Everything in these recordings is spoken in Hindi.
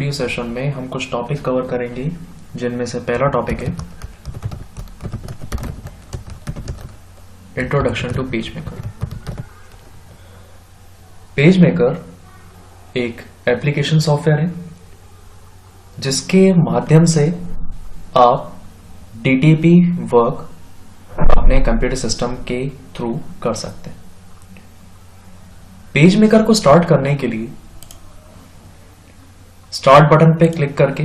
वीडियो सेशन में हम कुछ टॉपिक कवर करेंगे, जिनमें से पहला टॉपिक है introduction to PageMaker. PageMaker एक एप्लीकेशन सॉफ्टवेयर है जिसके माध्यम से आप डीटीपी वर्क अपने कंप्यूटर सिस्टम के थ्रू कर सकते हैं। पेज मेकर को स्टार्ट करने के लिए स्टार्ट बटन पे क्लिक करके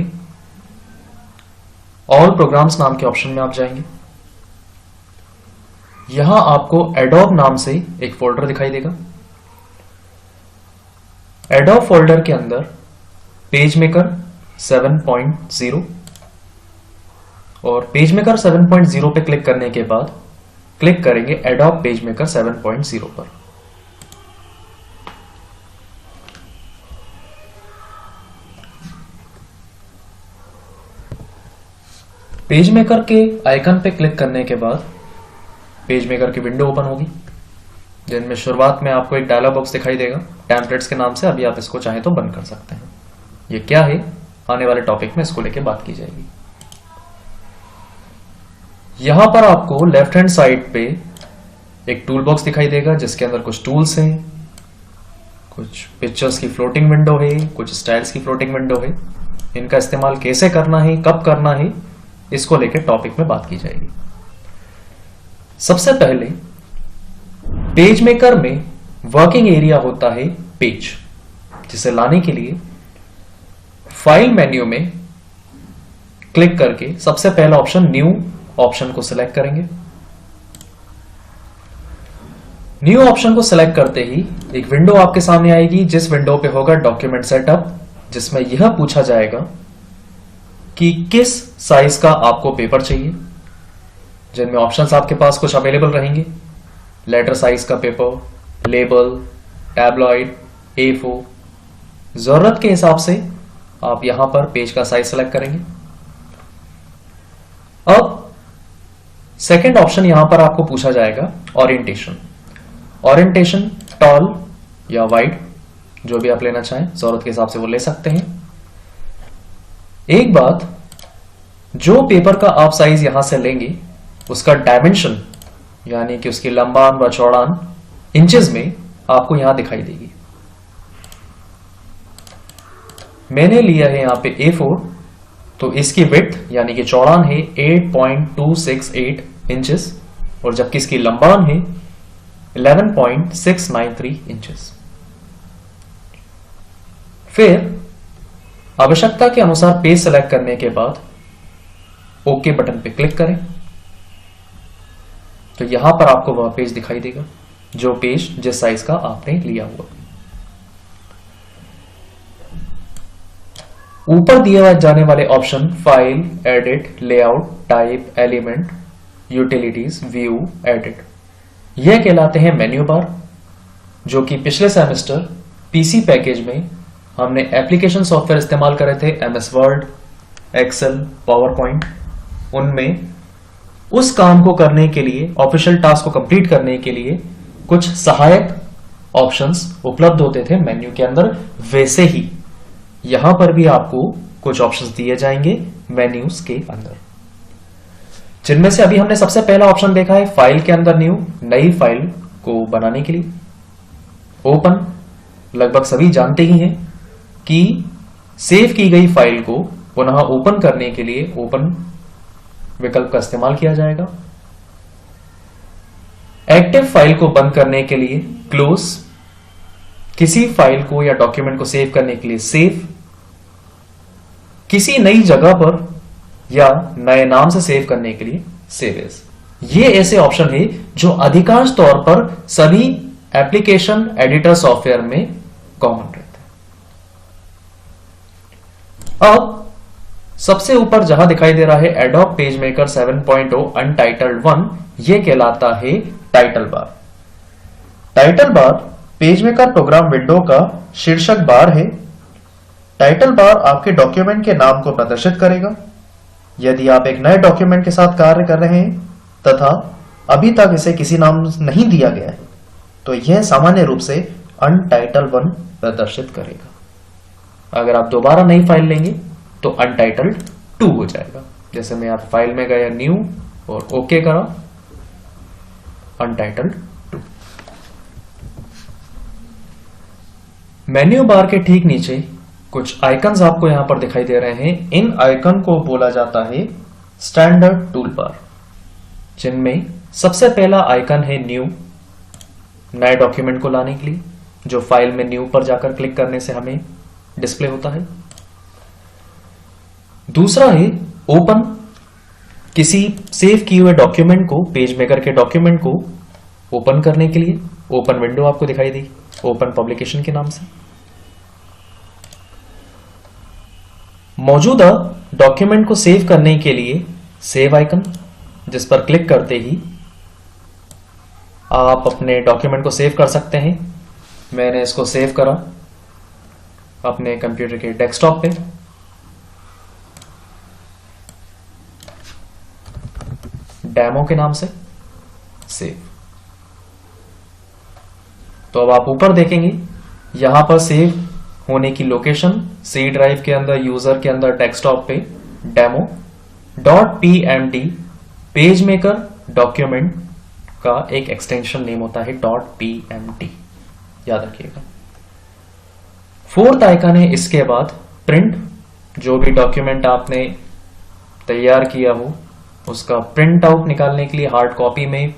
ऑल प्रोग्राम्स नाम के ऑप्शन में आप जाएंगे। यहां आपको एडोब नाम से एक फोल्डर दिखाई देगा। एडोब फोल्डर के अंदर पेज मेकर 7.0 और पेज मेकर 7.0 पे क्लिक करने के बाद क्लिक करेंगे एडोब पेज मेकर 7.0 पर। पेज मेकर के आइकन पे क्लिक करने के बाद पेज मेकर की विंडो ओपन होगी, जिनमें शुरुआत में आपको एक डायलॉग बॉक्स दिखाई देगा टेम्पलेट्स के नाम से। अभी आप इसको चाहें तो बंद कर सकते हैं। ये क्या है, आने वाले टॉपिक में इसको लेके बात की जाएगी। यहां पर आपको लेफ्ट हैंड साइड पे एक टूल बॉक्स दिखाई देगा जिसके अंदर कुछ टूल्स हैं, कुछ पिक्चर्स की फ्लोटिंग विंडो है, कुछ स्टाइल्स की फ्लोटिंग विंडो है। इनका इस्तेमाल कैसे करना है, कब करना है, इसको लेकर टॉपिक में बात की जाएगी। सबसे पहले पेज मेकर में वर्किंग एरिया होता है पेज, जिसे लाने के लिए फाइल मेन्यू में क्लिक करके सबसे पहला ऑप्शन न्यू ऑप्शन को सिलेक्ट करेंगे। न्यू ऑप्शन को सिलेक्ट करते ही एक विंडो आपके सामने आएगी, जिस विंडो पे होगा डॉक्यूमेंट सेटअप, जिसमें यह पूछा जाएगा कि किस साइज का आपको पेपर चाहिए, जिनमें ऑप्शंस आपके पास कुछ अवेलेबल रहेंगे। लेटर साइज का पेपर, लेबल, टैबलॉइड, A4। जरूरत के हिसाब से आप यहां पर पेज का साइज सेलेक्ट करेंगे। अब सेकंड ऑप्शन यहां पर आपको पूछा जाएगा ओरिएंटेशन। ओरिएंटेशन टॉल या वाइड, जो भी आप लेना चाहें, जरूरत के हिसाब से वो ले सकते हैं। एक बात, जो पेपर का आप साइज यहां से लेंगे उसका डायमेंशन यानी कि उसकी लंबान व चौड़ान इंचेस में आपको यहां दिखाई देगी। मैंने लिया है यहां पे A4, तो इसकी विड्थ यानी कि चौड़ान है 8.268 इंचेस और जबकि इसकी लंबान है 11.693 इंचेस। फिर आवश्यकता के अनुसार पेज सेलेक्ट करने के बाद ओके बटन पे क्लिक करें, तो यहां पर आपको वह पेज दिखाई देगा जो पेज जिस साइज का आपने लिया हुआ। ऊपर दिए जाने वाले option file, edit, layout, type, element, utilities, view, edit, यह कहलाते हैं मेन्यू बार, जो कि पिछले सेमेस्टर पीसी पैकेज में हमने एप्लीकेशन सॉफ्टवेयर इस्तेमाल करे थे, MS Word, Excel, PowerPoint. उनमें उस काम को करने के लिए, ऑफिशियल टास्क को कंप्लीट करने के लिए कुछ सहायक ऑप्शंस उपलब्ध होते थे मेन्यू के अंदर। वैसे ही यहां पर भी आपको कुछ ऑप्शंस दिए जाएंगे मेन्यूज के अंदर, जिनमें से अभी हमने सबसे पहला ऑप्शन देखा है फाइल के अंदर न्यू, नई फाइल को बनाने के लिए। ओपन, लगभग सभी जानते ही हैं कि सेव की गई फाइल को पुनः ओपन करने के लिए ओपन विकल्प का इस्तेमाल किया जाएगा। एक्टिव फाइल को बंद करने के लिए क्लोज, किसी फाइल को या डॉक्यूमेंट को सेव करने के लिए सेव, किसी नई जगह पर या नए नाम से सेव करने के लिए सेव एज। ये ऐसे ऑप्शन है जो अधिकांश तौर पर सभी एप्लीकेशन एडिटर सॉफ्टवेयर में कॉमन रहते हैं। अब सबसे ऊपर जहां दिखाई दे रहा है एडोब पेज मेकर 7.0 अनटाइटल्ड 1, यह कहलाता है title bar. Title bar PageMaker program window का शीर्षक बार है। टाइटल बार आपके डॉक्यूमेंट के नाम को प्रदर्शित करेगा। यदि आप एक नए डॉक्यूमेंट के साथ कार्य कर रहे हैं तथा अभी तक इसे किसी नाम नहीं दिया गया है, तो यह सामान्य रूप से अनटाइटल 1 प्रदर्शित करेगा। अगर आप दोबारा नई फाइल लेंगे तो अनटाइटल्ड 2 हो जाएगा। जैसे मैं यहाँ फाइल में गया, न्यू और ओके करा, अनटाइटल्ड 2। मेन्यू बार के ठीक नीचे कुछ आइकन्स आपको यहां पर दिखाई दे रहे हैं। इन आइकन को बोला जाता है स्टैंडर्ड टूल बार, जिनमें सबसे पहला आइकन है न्यू, नए डॉक्यूमेंट को लाने के लिए, जो फाइल में न्यू पर जाकर क्लिक करने से हमें डिस्प्ले होता है। दूसरा है ओपन, किसी सेव किए हुए डॉक्यूमेंट को, पेज मेकर के डॉक्यूमेंट को ओपन करने के लिए ओपन विंडो आपको दिखाई दी, ओपन पब्लिकेशन के नाम से। मौजूदा डॉक्यूमेंट को सेव करने के लिए सेव आइकन, जिस पर क्लिक करते ही आप अपने डॉक्यूमेंट को सेव कर सकते हैं। मैंने इसको सेव करा अपने कंप्यूटर के डेस्कटॉप पे। डेमो के नाम से सेव। तो अब आप ऊपर देखेंगे, यहां पर सेव होने की लोकेशन सी ड्राइव के अंदर, यूजर के अंदर, डेस्कटॉप पे demo .pmd page maker document का एक एक्सटेंशन नेम होता है .pmd, याद रखिएगा। फोर्थ आइकन है इसके बाद प्रिंट, जो भी डॉक्यूमेंट आपने तैयार किया हो उसका प्रिंट आउट निकालने के लिए, हार्ड कॉपी में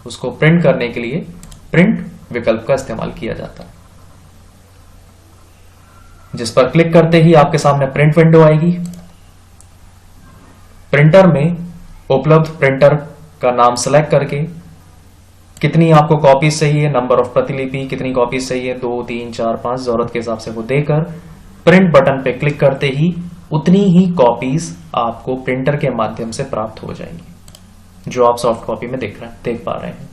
उसको प्रिंट करने के लिए प्रिंट विकल्प का इस्तेमाल किया जाता है, जिस पर क्लिक करते ही आपके सामने प्रिंट विंडो आएगी। प्रिंटर में उपलब्ध प्रिंटर का नाम सेलेक्ट करके कितनी आपको कॉपीज चाहिए, नंबर ऑफ प्रतिलिपि, कितनी कॉपीज चाहिए, 2, 3, 4, 5, जरूरत के हिसाब से वो देकर प्रिंट बटन पे क्लिक करते ही उतनी ही कॉपीज आपको प्रिंटर के माध्यम से प्राप्त हो जाएंगी, जो आप सॉफ्ट कॉपी में देख पा रहे हैं।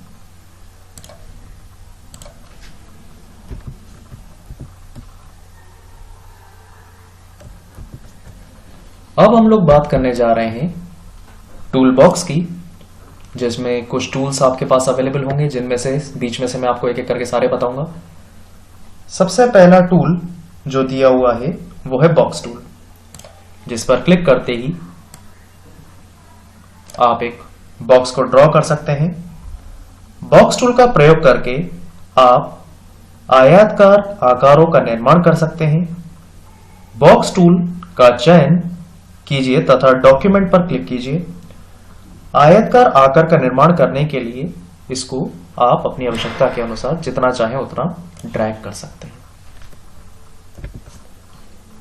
अब हम लोग बात करने जा रहे हैं टूल बॉक्स की, जिसमें कुछ टूल्स आपके पास अवेलेबल होंगे, जिनमें से बीच में से मैं आपको एक एक करके सारे बताऊंगा। सबसे पहला टूल जो दिया हुआ है वो है बॉक्स टूल, जिस पर क्लिक करते ही आप एक बॉक्स को ड्रॉ कर सकते हैं। बॉक्स टूल का प्रयोग करके आप आयताकार आकारों का निर्माण कर सकते हैं। बॉक्स टूल का चयन कीजिए तथा डॉक्यूमेंट पर क्लिक कीजिए। आयताकार आकार का निर्माण करने के लिए इसको आप अपनी आवश्यकता के अनुसार जितना चाहें उतना ड्रैग कर सकते हैं।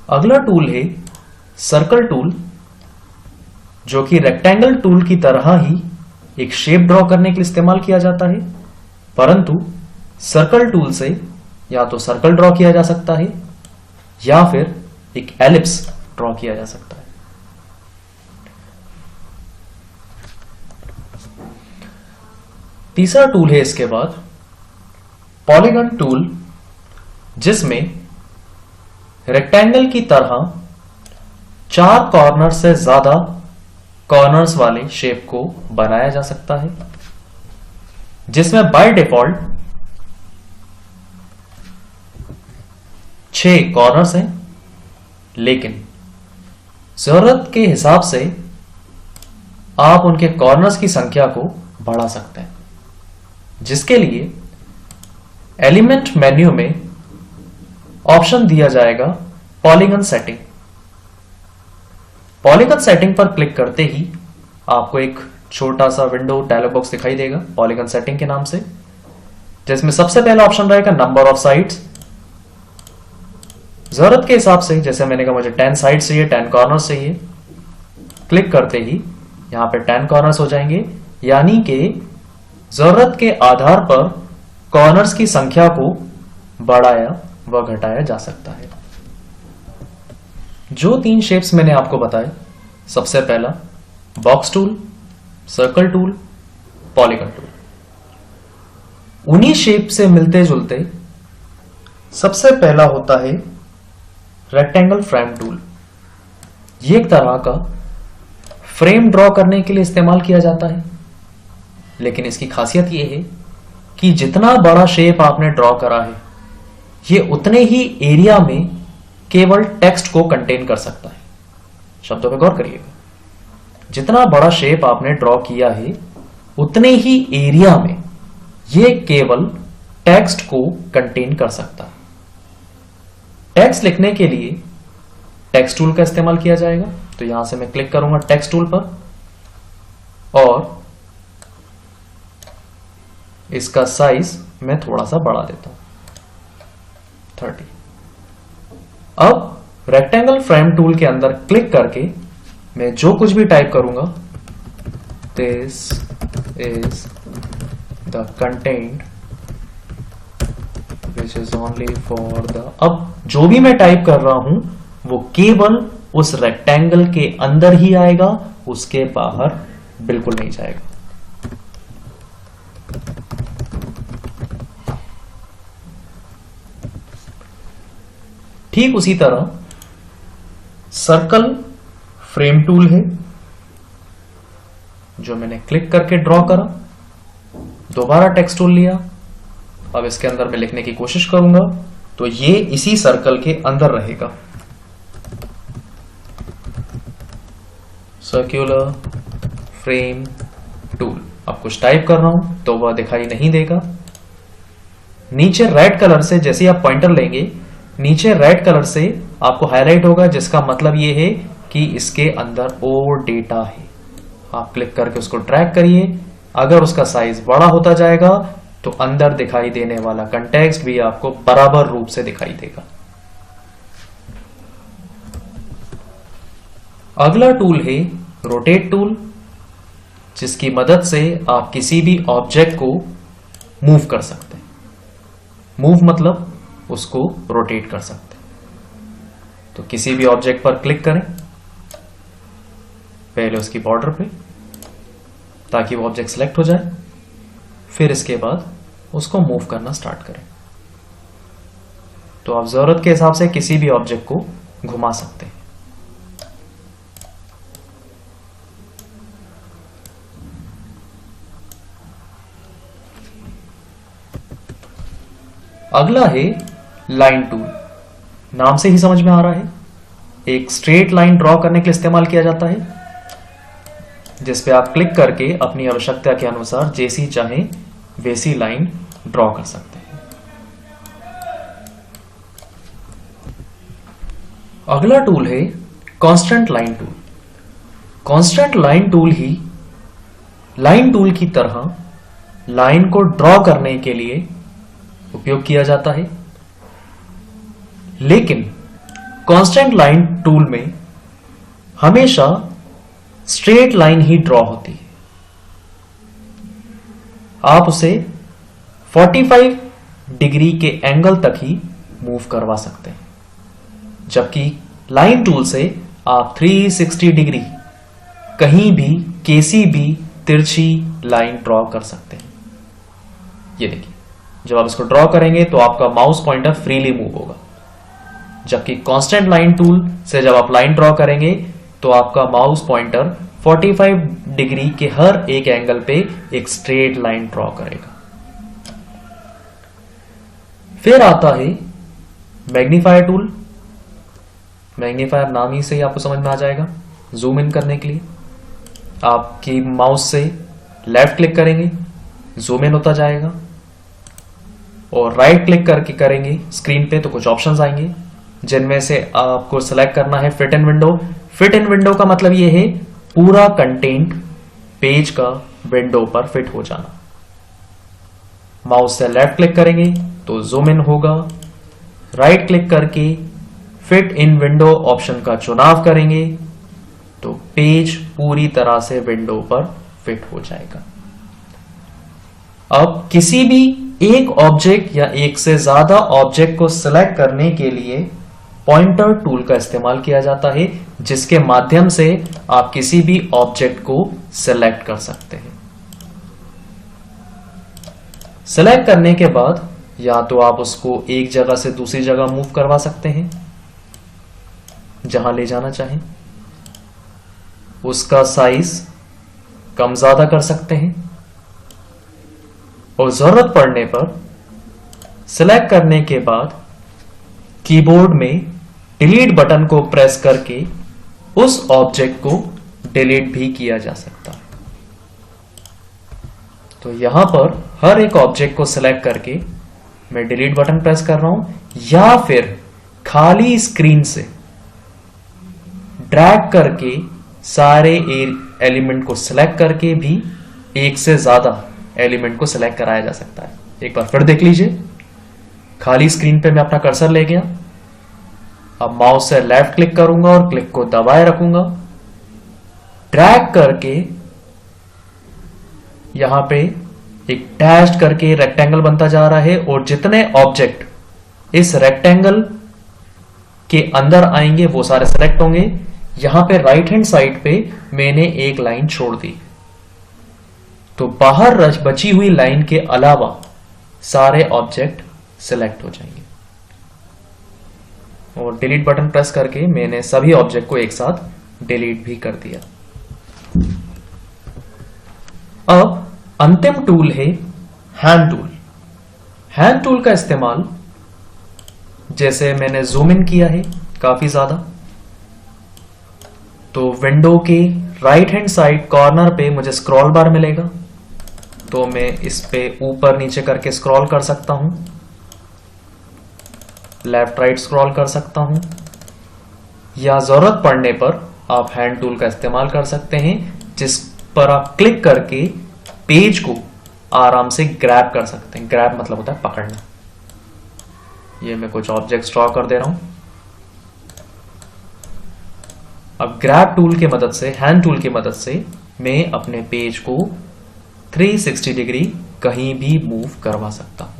अगला टूल है सर्कल टूल, जो कि रेक्टेंगल टूल की तरह ही एक शेप ड्रॉ करने के लिए इस्तेमाल किया जाता है, परंतु सर्कल टूल से या तो सर्कल ड्रॉ किया जा सकता है या फिर एक एलिप्स ड्रॉ किया जा सकता है। तीसरा टूल है इसके बाद पॉलीगन टूल, जिसमें रेक्टेंगल की तरह 4 कॉर्नर से ज्यादा कॉर्नर्स वाले शेप को बनाया जा सकता है, जिसमें बाय डिफॉल्ट 6 कॉर्नर्स हैं, लेकिन जरूरत के हिसाब से आप उनके कॉर्नर्स की संख्या को बढ़ा सकते हैं, जिसके लिए एलिमेंट मेन्यू में ऑप्शन दिया जाएगा पॉलीगन सेटिंग। पॉलीगन सेटिंग पर क्लिक करते ही आपको एक छोटा सा विंडो डायलॉग बॉक्स दिखाई देगा पॉलीगन सेटिंग के नाम से, जिसमें सबसे पहला ऑप्शन रहेगा नंबर ऑफ साइड्स। जरूरत के हिसाब से, जैसे मैंने कहा मुझे 10 साइड्स चाहिए, 10 कॉर्नर्स चाहिए, क्लिक करते ही यहां पे 10 कॉर्नर्स हो जाएंगे, यानी कि जरूरत के आधार पर कॉर्नर्स की संख्या को बढ़ाया व घटाया जा सकता है। जो 3 शेप्स मैंने आपको बताए, सबसे पहला box tool, circle tool, polygon tool, उन्हीं शेप से मिलते जुलते सबसे पहला होता है रेक्टेंगल फ्रेम टूल। ये एक तरह का फ्रेम ड्रॉ करने के लिए इस्तेमाल किया जाता है, लेकिन इसकी खासियत यह है कि जितना बड़ा शेप आपने ड्रॉ करा है, ये उतने ही एरिया में केवल टेक्स्ट को कंटेन कर सकता है। शब्दों पे गौर करिएगा, जितना बड़ा शेप आपने ड्रॉ किया है उतने ही एरिया में यह केवल टेक्स्ट को कंटेन कर सकता है। टेक्स्ट लिखने के लिए टेक्स्ट टूल का इस्तेमाल किया जाएगा। तो यहां से मैं क्लिक करूंगा टेक्स्ट टूल पर और इसका साइज मैं थोड़ा सा बढ़ा देता हूं, 30। अब रेक्टेंगल फ्रेम टूल के अंदर क्लिक करके मैं जो कुछ भी टाइप करूंगा, this is the content which is only for the, अब जो भी मैं टाइप कर रहा हूं वो केवल उस रेक्टेंगल के अंदर ही आएगा, उसके बाहर बिल्कुल नहीं जाएगा। ठीक उसी तरह सर्कल फ्रेम टूल है जो मैंने क्लिक करके ड्रॉ करा, दोबारा टेक्स्ट टूल लिया। अब इसके अंदर मैं लिखने की कोशिश करूंगा तो ये इसी सर्कल के अंदर रहेगा। Circular frame tool. अब कुछ टाइप कर रहा हूं तो वह दिखाई नहीं देगा। नीचे रेड कलर से जैसे ही आप पॉइंटर लेंगे, नीचे रेड कलर से आपको हाईलाइट होगा, जिसका मतलब यह है कि इसके अंदर और डेटा है। आप क्लिक करके उसको ड्रैग करिए। अगर उसका साइज बड़ा होता जाएगा तो अंदर दिखाई देने वाला कंटेक्स्ट भी आपको बराबर रूप से दिखाई देगा। अगला टूल है रोटेट टूल, जिसकी मदद से आप किसी भी ऑब्जेक्ट को मूव कर सकते हैं। मूव मतलब उसको रोटेट कर सकते हैं। तो किसी भी ऑब्जेक्ट पर क्लिक करें, पहले उसकी बॉर्डर पे, ताकि वो ऑब्जेक्ट सिलेक्ट हो जाए, फिर इसके बाद उसको मूव करना स्टार्ट करें। तो आप जरूरत के हिसाब से किसी भी ऑब्जेक्ट को घुमा सकते हैं। अगला है लाइन टूल। नाम से ही समझ में आ रहा है, एक स्ट्रेट लाइन ड्रॉ करने के लिए इस्तेमाल किया जाता है, जिस पे आप क्लिक करके अपनी आवश्यकता के अनुसार जैसी चाहे वैसी लाइन ड्रॉ कर सकते हैं। अगला टूल है constant line tool. Constant line tool ही लाइन टूल की तरह लाइन को ड्रॉ करने के लिए उपयोग किया जाता है, लेकिन कांस्टेंट लाइन टूल में हमेशा स्ट्रेट लाइन ही ड्रॉ होती है। आप उसे 45 डिग्री के एंगल तक ही मूव करवा सकते हैं, जबकि लाइन टूल से आप 360 डिग्री कहीं भी कैसी भी तिरछी लाइन ड्रॉ कर सकते हैं। ये देखिए, जब आप इसको ड्रॉ करेंगे तो आपका माउस पॉइंटर फ्रीली मूव होगा, जबकि कांस्टेंट लाइन टूल से जब आप लाइन ड्रॉ करेंगे तो आपका माउस पॉइंटर 45 डिग्री के हर एक एंगल पे एक स्ट्रेट लाइन ड्रॉ करेगा। फिर आता है मैग्नीफायर टूल। मैग्नीफायर नाम ही से ही आपको समझ में आ जाएगा, जूम इन करने के लिए आपकी माउस से लेफ्ट क्लिक करेंगे, जूम इन होता जाएगा, और राइट क्लिक करके करेंगे स्क्रीन पे तो कुछ ऑप्शंस आएंगे, जिनमें से आपको सेलेक्ट करना है fit in window. Fit in window का मतलब यह है पूरा कंटेंट पेज का विंडो पर फिट हो जाना। माउस से लेफ्ट क्लिक करेंगे तो जूम इन होगा, राइट क्लिक करके फिट इन विंडो ऑप्शन का चुनाव करेंगे तो पेज पूरी तरह से विंडो पर फिट हो जाएगा। अब किसी भी एक ऑब्जेक्ट या एक से ज्यादा ऑब्जेक्ट को सिलेक्ट करने के लिए पॉइंटर टूल का इस्तेमाल किया जाता है, जिसके माध्यम से आप किसी भी ऑब्जेक्ट को सिलेक्ट कर सकते हैं। सिलेक्ट करने के बाद या तो आप उसको एक जगह से दूसरी जगह मूव करवा सकते हैं, जहां ले जाना चाहें, उसका साइज कम ज्यादा कर सकते हैं, और जरूरत पड़ने पर सिलेक्ट करने के बाद कीबोर्ड में डिलीट बटन को प्रेस करके उस ऑब्जेक्ट को डिलीट भी किया जा सकता है। तो यहां पर हर एक ऑब्जेक्ट को सिलेक्ट करके मैं डिलीट बटन प्रेस कर रहा हूं, या फिर खाली स्क्रीन से ड्रैग करके सारे एलिमेंट को सिलेक्ट करके भी एक से ज्यादा एलिमेंट को सिलेक्ट कराया जा सकता है। एक बार फिर देख लीजिए, खाली स्क्रीन पे मैं अपना कर्सर ले गया, अब माउस से लेफ्ट क्लिक करूंगा और क्लिक को दबाए रखूंगा, ड्रैग करके यहां पे एक डैश करके रेक्टेंगल बनता जा रहा है, और जितने ऑब्जेक्ट इस रेक्टेंगल के अंदर आएंगे वो सारे सेलेक्ट होंगे। यहां पे राइट हैंड साइड पे मैंने एक लाइन छोड़ दी, तो बाहर बची हुई लाइन के अलावा सारे ऑब्जेक्ट सिलेक्ट हो जाएंगे। और डिलीट बटन प्रेस करके मैंने सभी ऑब्जेक्ट को एक साथ डिलीट भी कर दिया। अब अंतिम टूल है हैंड टूल। हैंड टूल का इस्तेमाल, जैसे मैंने जूम इन किया है काफी ज्यादा, तो विंडो के राइट हैंड साइड कॉर्नर पे मुझे स्क्रॉल बार मिलेगा, तो मैं इस पे ऊपर नीचे करके स्क्रॉल कर सकता हूं, लेफ्ट राइट स्क्रॉल कर सकता हूं, या जरूरत पड़ने पर आप हैंड टूल का इस्तेमाल कर सकते हैं, जिस पर आप क्लिक करके पेज को आराम से ग्रैब कर सकते हैं। ग्रैब मतलब होता है पकड़ना। ये मैं कुछ ऑब्जेक्ट ड्रॉ कर दे रहा हूं। अब ग्रैब टूल की मदद से, हैंड टूल की मदद से मैं अपने पेज को 360 डिग्री कहीं भी मूव करवा सकता हूं।